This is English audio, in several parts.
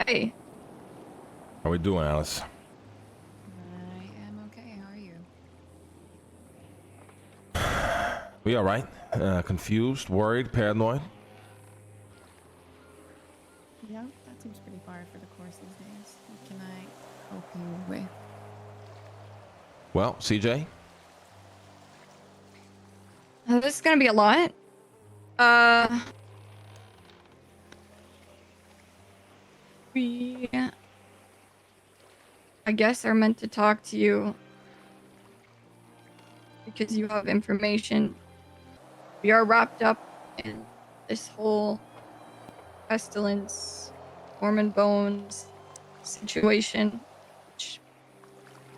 Hey, How we doing, Alice? I am okay. How are you? We all right? Confused, worried, paranoid? Yeah, that seems pretty par for the course these days. What can I help you with? Well, CJ, This is gonna be a lot. Uh, we, I guess, are meant to talk to you because you have information. We are wrapped up in this whole pestilence, Norman Bones situation, which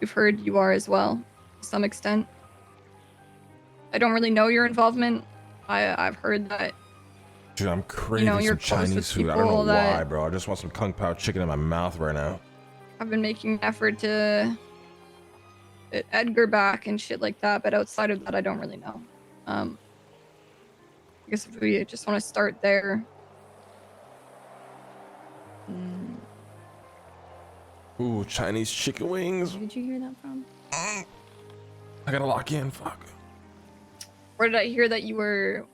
we've heard you are as well, to some extent. I don't really know your involvement. I've heard that dude, I'm craving you're some close with Chinese food. I don't know people why, that bro. I just want some kung pao chicken in my mouth right now. have been making an effort to get Edgar back and shit like that, but outside of that, I don't really know. I guess if we just want to start there. Mm, Ooh, Chinese chicken wings. who did you hear that from? I gotta lock in. Fuck. Where did I hear that you were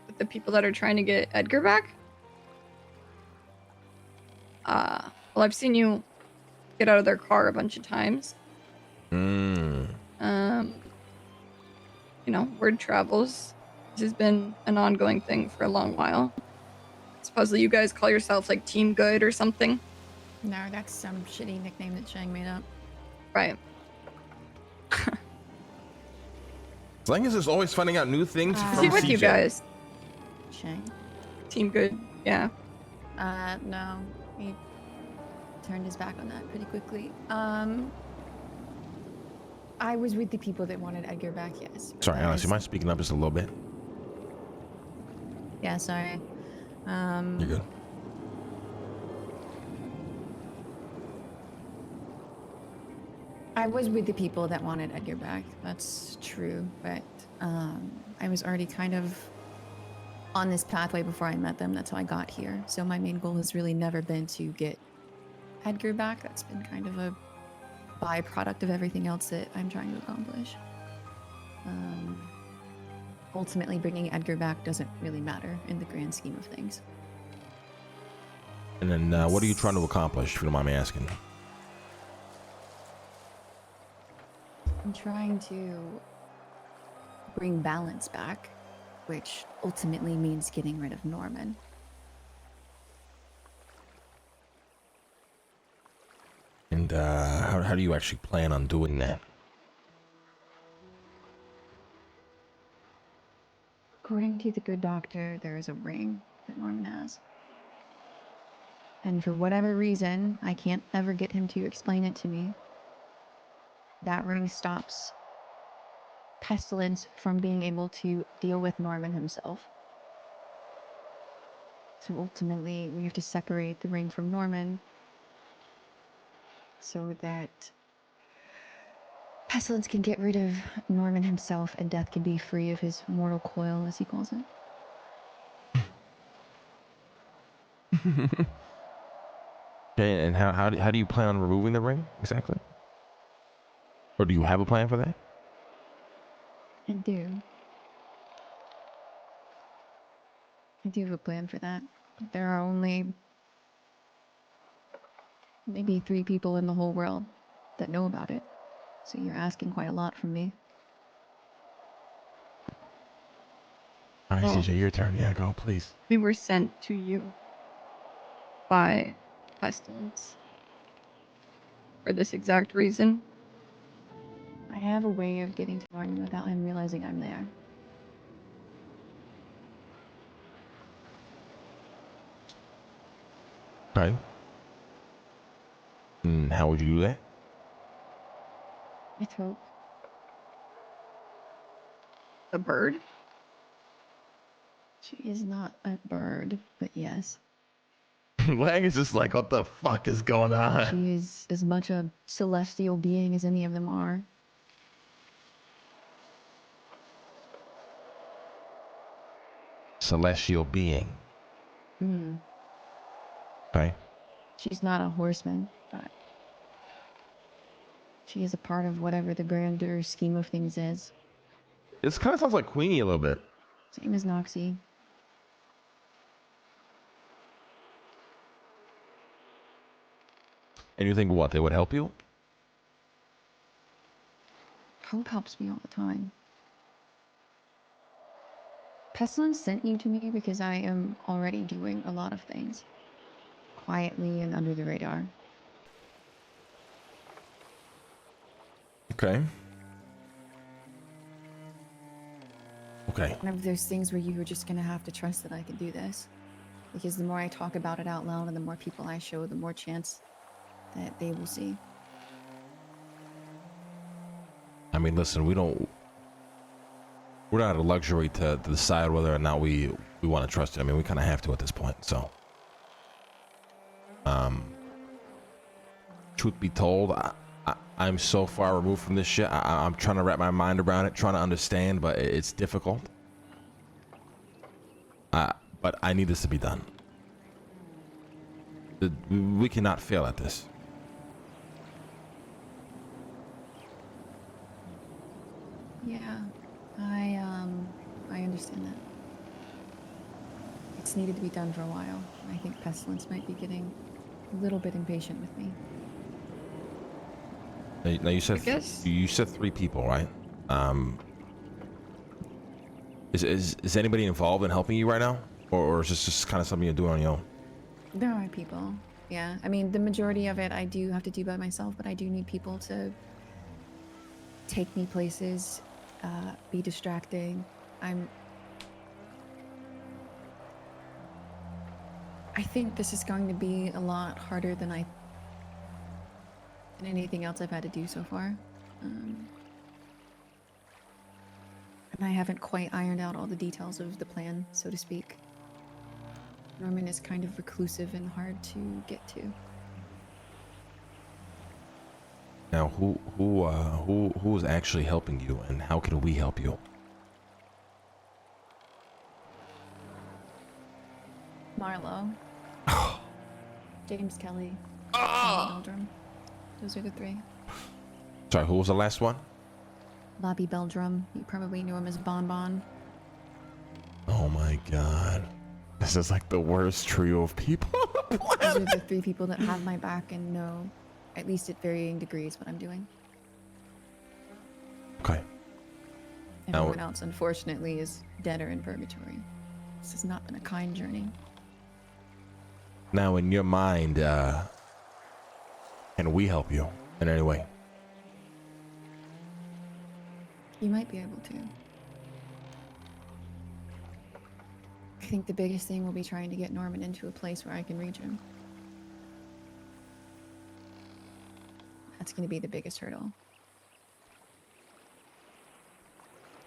with the people that are trying to get Edgar back? Well, I've seen you get out of their car a bunch of times. Mmm. Um, word travels. This has been an ongoing thing for a long while. Supposedly you guys call yourself like Team Good or something. No, that's some shitty nickname that Shang made up. Right. Slang is just always finding out new things Is from he with CJ. you guys? Shang? Team Good, yeah. No. He turned his back on that pretty quickly. I was with the people that wanted Edgar back, yes. Sorry, Alice, you mind speaking up just a little bit? Yeah, sorry. You're good. I was with the people that wanted Edgar back. That's true, but I was already kind of on this pathway before I met them. That's how I got here. So my main goal has really never been to get Edgar back. That's been kind of a byproduct of everything else that I'm trying to accomplish. Ultimately, bringing Edgar back doesn't really matter in the grand scheme of things. And then, what are you trying to accomplish, if you don't mind me asking? I'm trying to bring balance back, which ultimately means getting rid of Norman. And how do you actually plan on doing that? According to the good doctor, there is a ring that Norman has. And for whatever reason, I can't ever get him to explain it to me. That ring stops pestilence from being able to deal with Norman himself. So ultimately, we have to separate the ring from Norman so that pestilence can get rid of Norman himself and death can be free of his mortal coil, as he calls it. Okay, and how do you plan on removing the ring exactly? Or do you have a plan for that? I do. I do have a plan for that. There are only maybe 3 people in the whole world that know about it. So you're asking quite a lot from me. All right, Well, CJ, your turn. Yeah, go, please. we were sent to you by pestilence for this exact reason. I have a way of getting to Martin without him realizing I'm there. Okay. And how would you do that? With hope. The bird? She is not a bird, but yes. Lang is just like, what the fuck is going on? She is as much a celestial being as any of them are. Celestial being. Hmm. Okay. She's not a horseman, but she is a part of whatever the grander scheme of things is. This kind of sounds like Queenie a little bit. Same as Noxie. And you think what? They would help you? Hope helps me all the time. Pestilence sent you to me because I am already doing a lot of things. Quietly and under the radar. Okay. Okay. One of those things where you were just gonna have to trust that I could do this. Because the more I talk about it out loud and the more people I show, the more chance that they will see. I mean, listen, we're not a luxury to decide whether or not we want to trust you. I mean, we kind of have to at this point. So, truth be told, I'm so far removed from this shit. I'm trying to wrap my mind around it, trying to understand, but it's difficult. But I need this to be done. We cannot fail at this. Yeah, I understand that. It's needed to be done for a while. I think Pestilence might be getting a little bit impatient with me. Now you said guess. you said 3 people, right? Is anybody involved in helping you right now, or is this just kind of something you're doing on your own? There are people. Yeah, I mean, the majority of it I do have to do by myself, but I do need people to take me places, be distracting. I think this is going to be a lot harder than anything else I've had to do so far. And I haven't quite ironed out all the details of the plan, so to speak. Norman is kind of reclusive and hard to get to. Now, who is actually helping you, and how can we help you? Marlowe. James Kelly. Beldrum. Those are the 3. Sorry, who was the last one? Bobby Beldrum. You probably knew him as Bon Bon. Oh my god. This is like the worst trio of people. Those are the 3 people that have my back and know, at least at varying degrees, what I'm doing. Okay. Everyone else, unfortunately, is dead or in purgatory. This has not been a kind journey. Now, in your mind, can we help you in any way? You might be able to. I think the biggest thing will be trying to get Norman into a place where I can reach him. That's going to be the biggest hurdle.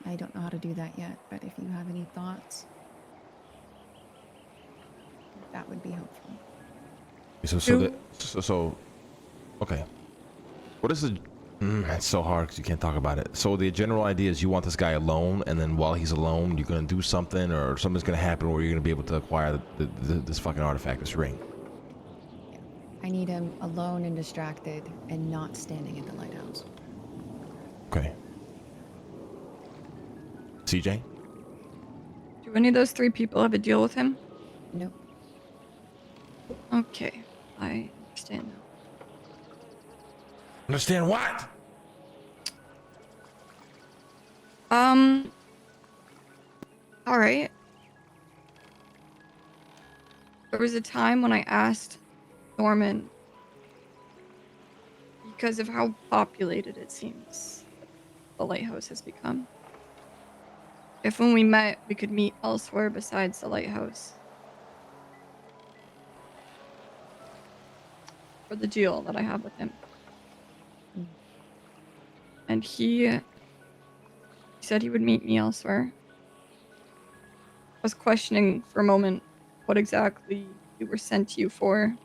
I don't know how to do that yet, but if you have any thoughts, that would be helpful. So, okay. What is the? It's so hard because you can't talk about it. So the general idea is you want this guy alone, and then while he's alone, you're gonna do something, or something's gonna happen, where you're gonna be able to acquire this fucking artifact, this ring. Yeah. I need him alone and distracted, and not standing at the lighthouse. Okay. CJ? Do any of those 3 people have a deal with him? Nope. Okay, I understand now. Understand what? All right. There was a time when I asked Norman, because of how populated it seems the lighthouse has become, if when we met, we could meet elsewhere besides the lighthouse. For the deal that I have with him. And he said he would meet me elsewhere. I was questioning for a moment what exactly we were sent to you for.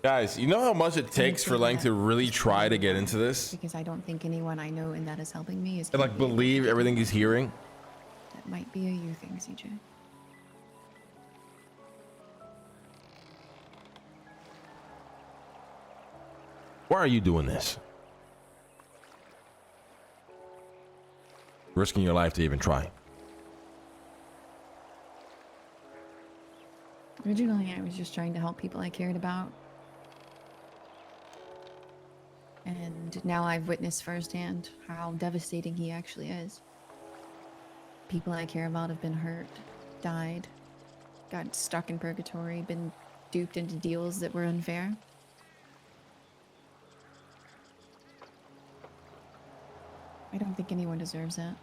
Guys, you know how much it takes for Lang to really try to get into this? Because I don't think anyone I know and that is helping me is And like believe everything he's hearing? That might be a you thing, CJ. Why are you doing this? Risking your life to even try. Originally, I was just trying to help people I cared about. And now I've witnessed firsthand how devastating he actually is. People I care about have been hurt, died, got stuck in purgatory, been duped into deals that were unfair. I don't think anyone deserves that.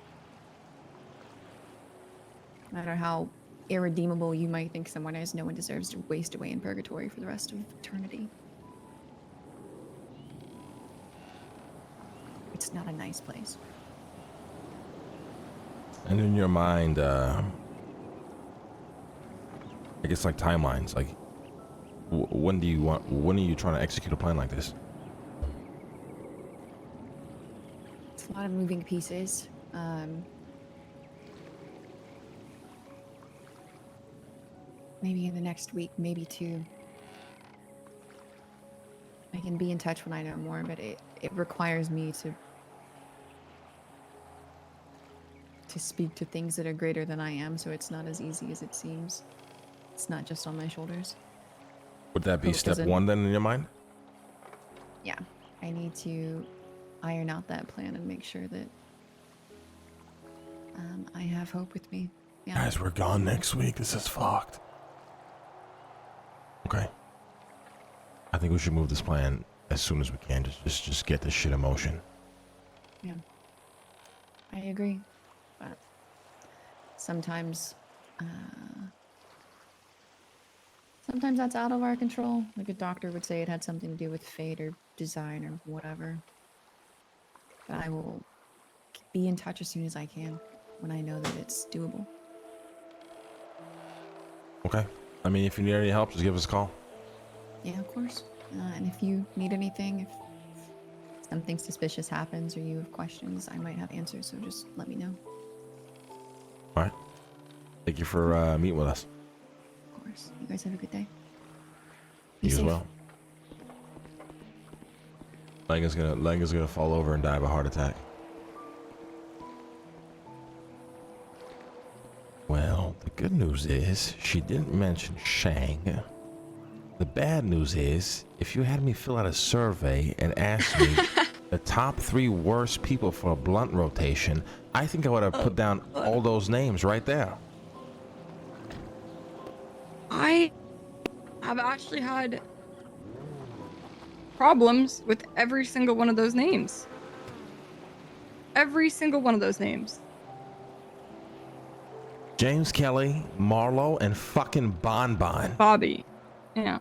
No matter how irredeemable you might think someone is, no one deserves to waste away in purgatory for the rest of eternity. It's not a nice place. And in your mind, I guess like timelines, like when are you trying to execute a plan like this? It's a lot of moving pieces. Maybe in the next week, maybe 2. I can be in touch when I know more, but it requires me to speak to things that are greater than I am, so it's not as easy as it seems. It's not just on my shoulders. Would that be step 1 then in your mind? Yeah, I need to iron out that plan and make sure that I have hope with me. Yeah. Guys, we're gone next week. This is fucked. Okay. I think we should move this plan as soon as we can. Just get this shit in motion. Yeah. I agree. But sometimes that's out of our control. Like a doctor would say it had something to do with fate or design or whatever. But I will be in touch as soon as I can when I know that it's doable. Okay. I mean, if you need any help, just give us a call. Yeah, of course. And if you need anything, if something suspicious happens or you have questions, I might have answers, so just let me know. All right. Thank you for meeting with us. Of course. You guys have a good day. You as safe. well. Langa's gonna fall over and die of a heart attack. Well, the good news is she didn't mention Shang. The bad news is, if you had me fill out a survey and ask me the top 3 worst people for a blunt rotation, I think I would have put down all those names right there. I have actually had problems with every single one of those names. Every single one of those names. James Kelly, Marlowe, and fucking Bon Bon. Bobby. Yeah.